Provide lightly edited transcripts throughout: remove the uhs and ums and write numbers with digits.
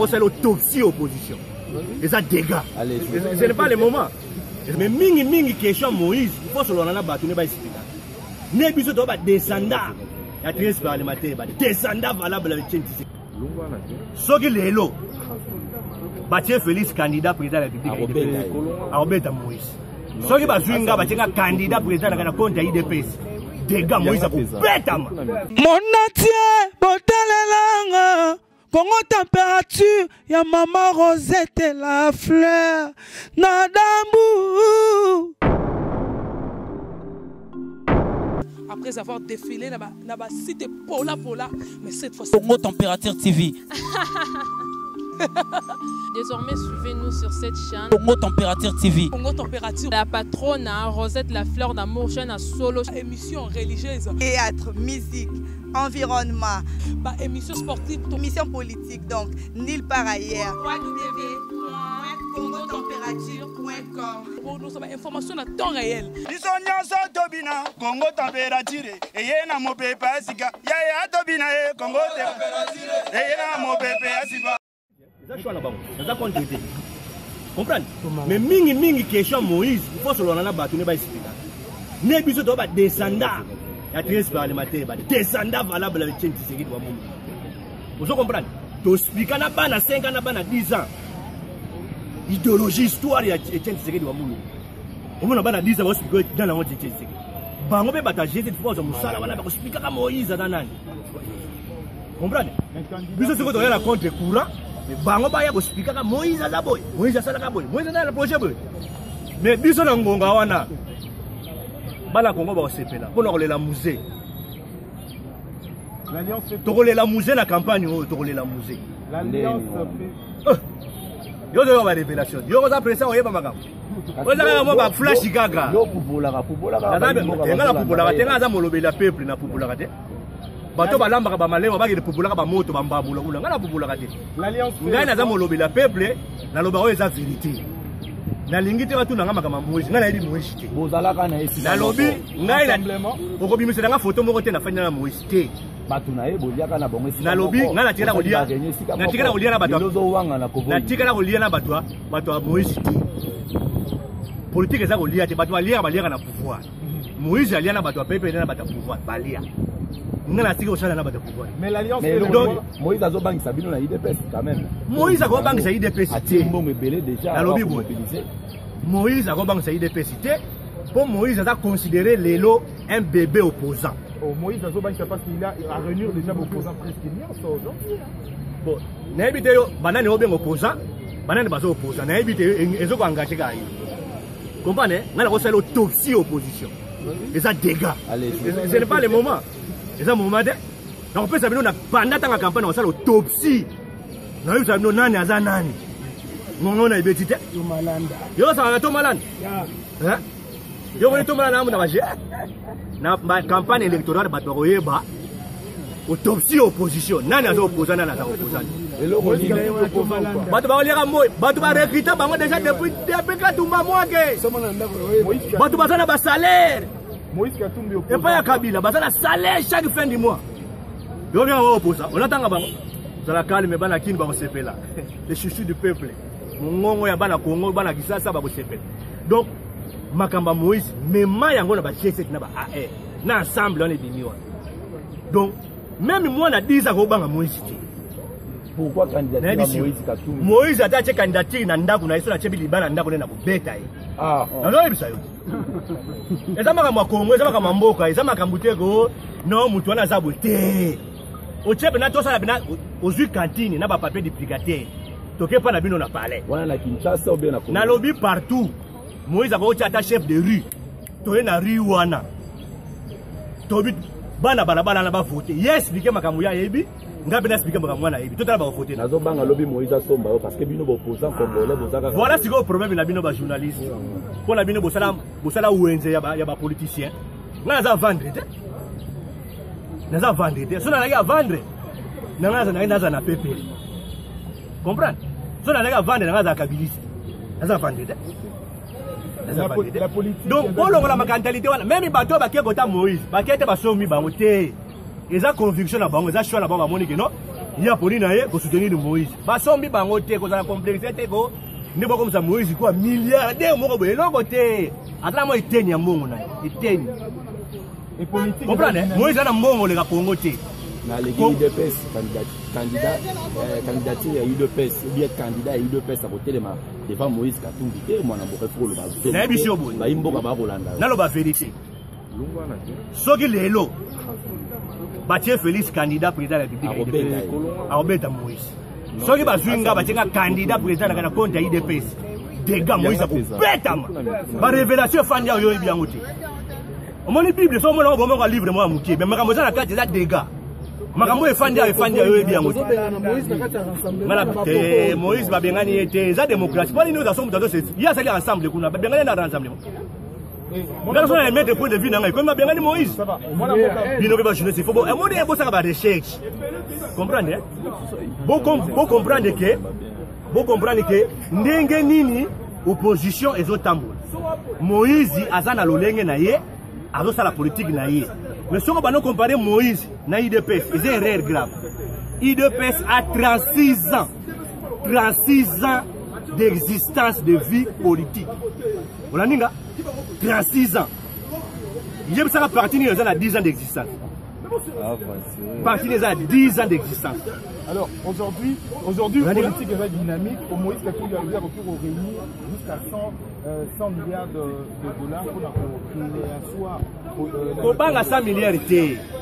C'est l'autopsie opposition. Et ça dégâts. Ce n'est pas le moment. Mais mingi question Moïse, il faut se l'en battre, ne pas expliquer. Ne biso to ba descendant. Ya 13 parlementaires, ba descendant valable avec Tshisekedi. Soki lelo. Batie Félix candidat président de la République. Robert Moïse. Soki bazwinga batenga candidat président na compte ya IDPS. Dégâts Moïse a bêta. Mon atier, botalelanga. Congo température, ya maman Rosette et la fleur, Nadambu. Après avoir défilé, na ba site Pola, mais cette fois Congo Température TV. Désormais, suivez-nous sur cette chaîne. Congo Température TV. Congo Température. La patronne, Rosette la fleur d'amour, chaîne à solo. Émission religieuse. Théâtre, musique, environnement. Bah, émission sportive. Émission politique, donc, nulle part ailleurs. www.congotempérature.com. Pour nous avoir information à temps réel. Congo Température. Et yena mo pepe asika. Ya tobina Congo Température. Et yena mo pepe asika. Comprendre? Mais mingi question Moïse, il faut se l'en battre, ne pas expliquer. Ne biso to ba descendant. Il y a 13 parlementaires, descendant valable avec Tshisekedi. Vous comprenez? Tu expliques na bana 5 ans, na bana 10 ans. Idéologie, histoire ya Tshisekedi wa mulu. Au moins na bana 10 ans, vous expliquez dans la honte de Tshisekedi. Bango be batager cette fois au musala wana ba expliquer ka Moïse dans nani. Comprendre? Biso ce que tu as la contre courant. Mais bango ba ya ko expliquer ka Moïse za boy. Moïse sala ka boy. Moïse na le projet boy. Mais biso na ngonga wana. Bala Congo ba osepela. Pour nous la musée. L'alliance Tokole la musée na campagne o tokole la musée. L'alliance Yo de ba révélation. Yo ko za pressa o yeba makam. O za ka ba flash gaga. Yo pubolaka. Tenga pubolaka tenga za molobela peuple na pubolaka te. Bato balamba ba malema ba ke pubolaka ba moto ba mbabula kula ngala pubolaka te. L'alliance ngai na za molobela peuple na loba o eza vérité. Na lingite ba tuna ngama kama Moïse ngana yedi Moïse te. Bozalaka na esi. Na lobi ngai na okobimisela nga photo moko te na fanya na Moïse te. Batuna ye boliaka na bongo esi. Na lobi ngana tikala kolia. Na tikala kolia na bato. Lozo wanga na kovo. Na tikala kolia na bato a Moïse te. Politique eza kolia te bato balia na pouvoir. Moïse alia na bato a peuple na bato pouvoir balia. Ngana tika osala na bato pouvoir. Mais l'alliance Moïse azobangisa bino na IDPS quand même. Moïse akobangisa IDPS te. Mbongo ebele déjà. Na lobi mobiliser. Moïse akobangisa IDPS te. Pour Moïse a considéré Lélo un bébé opposant. Oh, Moïse azobangisa parce qu'il a à réunir déjà opposants presque millions aujourd'hui. Bon, na ebite yo banane obenga opposant, banane bazo opposant. Na ebite ezo ko engager ka yi. Comprenez? Ngala ko sala autopsie opposition. Et ça dégâts. Ce n'est pas le moment. C'est un moment de. Donc on peut savoir pendant la campagne on sala autopsie. Na yo savoir nani aza nani. Ngongo na ibetite. Yo malanda. Yo sa to malanda. Hein? Yo ko to malanda na baje. Na campagne électorale bato koyeba. Autopsie opposition. Nani aza opposant nani aza opposant. Bato ba oliaka moi, bato ba recruter bango déjà depuis Katumba moi ke. Bato bazana ba salaire. Moïse Katumbi et pas ya Kabila, bazana salaire chaque fin du mois. Yo bien opposant. On attend bango. Za la calme bana kin ba sepela. Les chouchous du peuple. Ngongo ya bana Congo bana kisasa ba sepela. Donc makamba Moïse mema yango na ba G7 na ba AR. Na ensemble on est bini wana. Donc même moi na 10 ans ko banga Moïse. Pourquoi candidature Moïse Katumbi? Moïse a été candidature na ndako na iso na chebi libana ndako na kobeta ye. Ah. Alors il sayo. Eza makambo Congo, eza makambo mboka, eza makambo teko non mutu wana za bote. O chebi na tosa na bina ozui cantine na ba papier duplicateur. Toke pa na bino na palais. Wana na Kinshasa ou bien na Congo. Na lobby partout. Moïse a ko ata chef de rue. Toye na rue wana. Tobi bana balabala na ba voter. Yes, expliquer makambo ya yebi. Ngabena expliquer makambo na yebi. Totala ba voter. Nazo banga lobby Moïse Somba parce que bino opposant congolais bozaka. Voilà ce que le problème na bino ba journaliste. Pour na bino bosala ouenze ya ba politicien. Na za vendre te. Na za vendre te. So na ya vendre. Na za na pepe. Comprendre? So na ya vendre na za kabiliste. Na za vendre te. La politique. Donc pour la mentalité même bateau ba kota Moïse, ba kete ba somi ba moté. Eza conviction na bango, eza choix na bango moni que non. il y a pour pour soutenir Moïse. Basombi bangote ko za complexité ko ne ba comme ça Moïse quoi milliardaire moko boye lokote. Atala mo iteni ya mbongo na iteni. Et politique. Comprendre Moïse ana mbongo le ka Congo te. Na l'équipe de PES candidature à UDPS ou bien candidat à UDPS à côté de ma devant Moïse Katumbi et moi na boko pour le bazo. Na biso boye. Ba imboka ba Rolanda. Na lo ba vérité. Soki lelo Batier Félix candidat président de la République à Robert Moïse. Soki bazwinga batenga candidat président na compte ya IDPS. Dégâts Moïse a bêtement. Ba révélation fandia yo biango te. Omoni Bible so mona bo mo livre moi mukie mais makambo za na kati za dégâts. Makambo e fandia yo biango te. Mala Moïse ba bengani était za démocratie. Pour nous dans son dans ce il y a ça ensemble kuna ba bengani na rassemblement. Personne n'a mettre point de vue dans comme ma bien Moïse. Ça va. Bino que jeunesse il faut bon. Moi il faut ça va recherche. Comprendre? Bon comprendre que ndenge nini opposition ezotambola. Moïse azana lolenge na ye, azosa la politique na ye. Mais si on va comparer Moïse na IDPS, c'est une erreur grave. IDPS a 36 ans. 36 ans d'existence de vie politique. On a 36 ans. Il y a ça partie de 10 ans d'existence. Partie de 10 ans d'existence. Alors aujourd'hui, la politique est dynamique. Au Moïse Katumbi a eu recours au réuni jusqu'à 100 milliards de dollars pour la 100 milliards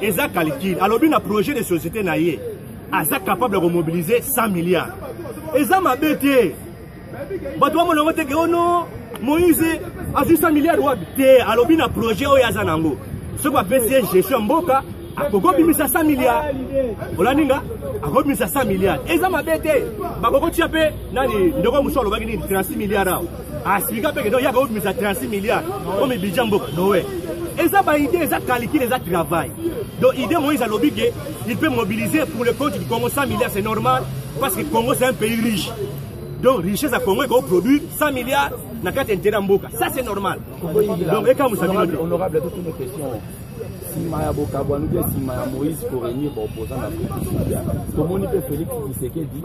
et ça calcule. Alors bien un projet de société naïe, est capable de remobiliser 100 milliards. Et ça m'a bêté. Moïse a 100 milliards de alors bien un projet au Yazanango. Ce qu'on appelle gestion mboka. A Koko bimisa 100 milliards. Olaninga a Koko bimisa 100 milliards. Et ça m'a bêté. Bakoko tiapé nani ndoko musolo bagini 36 milliards. A expliquer que donc il y a Koko bimisa 36 milliards. Comme budget mboka. Noé. Et ça ba idée, ça calcul, ça travail. Donc idée Moïse a lobby que il peut mobiliser pour le compte du Congo 100 milliards, c'est normal parce que le Congo c'est un pays riche. Donc richesse à Congo qu'on produit 100 milliards na carte intérêt mboka. Ça c'est normal. Donc et quand vous savez honorable toutes nos questions. Si Maya Bokabwa nous dit si Maya Moïse pour réunir pour opposant la politique. Comment on peut Félix Tshisekedi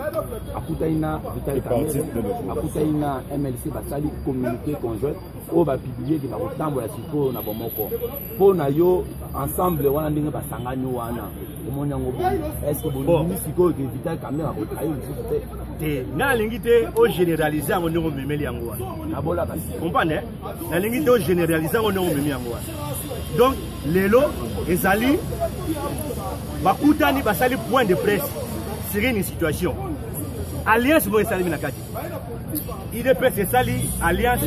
Akutaina Vital Kamerhe Akutaina MLC basali communiqué conjoint au va publier qui va autant la siko na bomoko. Pour na yo ensemble wana ndenge basangani wana. Comment yango est-ce que bon siko que Vital Kamerhe akotayo te na lingité au généraliser en ndongo memeli yango wana. Na bola basi. Comprendre? Na lingité au généraliser en ndongo memeli yango wana. Donc, lelo, ezali, bakutani basali point de presse sur une situation. Alliance vous esali minakati. IDPS esali alliance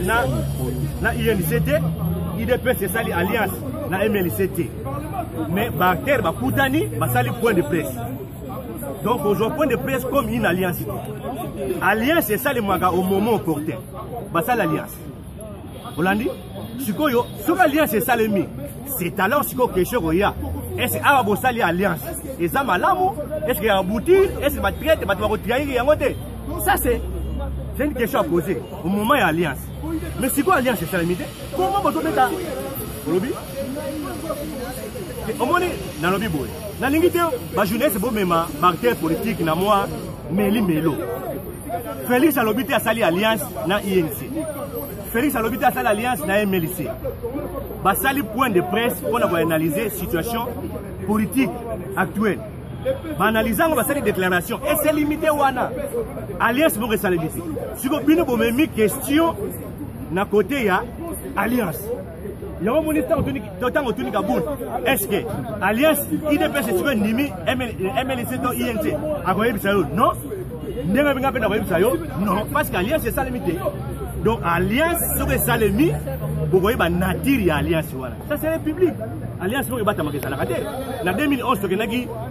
na INCT, IDPS esali alliance na MLCT. Mais Barter bakutani basali point de presse. Donc, aujourd'hui point de presse comme une alliance. Alliance esali maga au moment opportun. Basali alliance. Vous l'avez dit? Sikoyo, ce alliance est salemi. C'est alors ce question qu'il y a. Est-ce qu'il y a une alliance? Est-ce qu'il y a un boutique? Est-ce qu'il y a un traite? Ça, c'est une question à poser. Au moment où il y a alliance. Mais c'est quoi l'alliance? C'est salemi? Comment vous mettez ça? Au lobby? Au moment où dans le lobby, dans l'ingité, la jeunesse, c'est même marqué politique, na moi, Melo. Félix a lobby à sali alliance na INC. Félix a lobby à sali alliance na MLC. Basali point de presse pour analyser la situation politique actuelle. Analyser la déclaration et c'est limité wana. Alliance pour ça limité. Si vous avez une question na côté ya alliance. Il y a un ministère autour est-ce que alliance IDPS c'est un nimi MLC ou INC a quoi non. Non, parce qu'alliance c'est ça limité. Donc alliance c'est ça limité. Vous voyez la nature de l'alliance. Ça c'est le public. Alliance c'est pas tellement que ça. En 2011,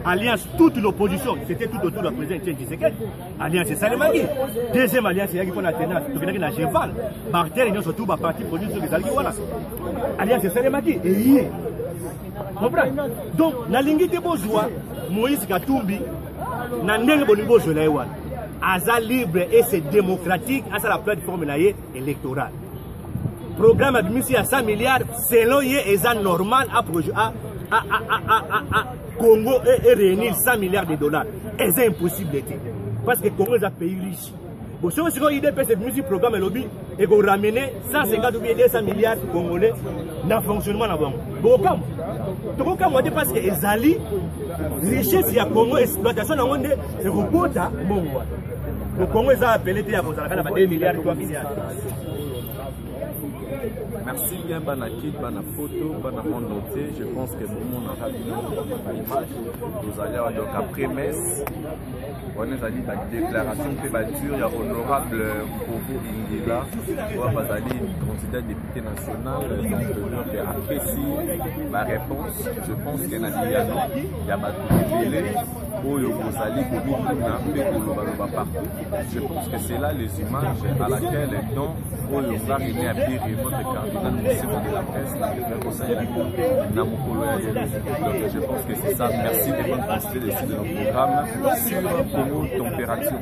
alliance toute l'opposition, c'était tout autour de la présidente Tshisekedi. Alliance c'est ça limité. Deuxième alliance c'est qui a tenance, c'est la Cheval. Barter ils surtout ba parti produit sur les alliés voilà. Alliance c'est ça limité. Et comprendre. Donc na lingité bozwa Moïse Katumbi na ndenge bonibo jola wana. Aza libre et c'est démocratique à la plateforme électorale. Programme admis à 100 milliards selon y est normal à projet Congo est réunir 100 milliards de dollars. Et c'est impossible. Parce que Congo est un pays riche. Bon, si on a une idée de ce musique programme et lobby, et qu'on ramène 150 ou 200 milliards de Congolais dans le fonctionnement là-bas. Bon, comme on dit parce que les alliés, richesse, il y a Congo, exploitation, c'est robot. Le Congo est appelé à 2 milliards de 3 milliards. Merci bien, Banakit, Bana photo, Bana monde noté. Je pense que tout le monde a vu l'image. Nous allons donc après messe. On a dit la déclaration que il y a honorable Kovo Ingila, candidat député national, donc apprécie la réponse. Je pense qu'il y a je pense que c'est là les images à laquelle donc on va arriver à pire votre candidat de la presse donc je pense que c'est ça. Merci de votre participation de notre programme sur Congo température.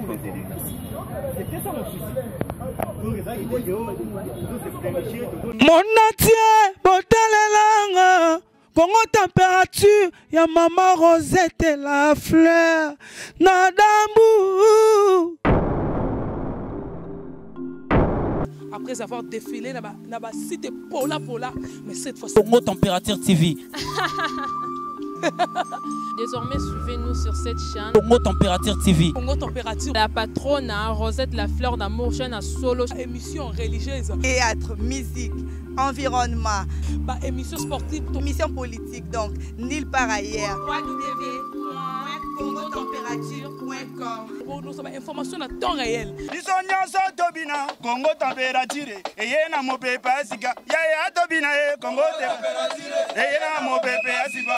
Mon atier, botalelanga. Congo température, ya maman Rosette et la fleur, Nadambu. Après avoir défilé, na cité Pola, mais cette fois Congo température TV. Désormais, suivez-nous sur cette chaîne. Congo température TV. Congo température. La patronne, Rosette la fleur d'amour, chaîne à solo. Émission religieuse. Théâtre, musique, environnement. Émission sportive. Émission politique, donc nulle part ailleurs. www.congotempérature.com. Pour nous avoir information à temps réel. Congo température. Et yena mo pepe asika. Ya tobina Congo température. Et yena mo pepe asika.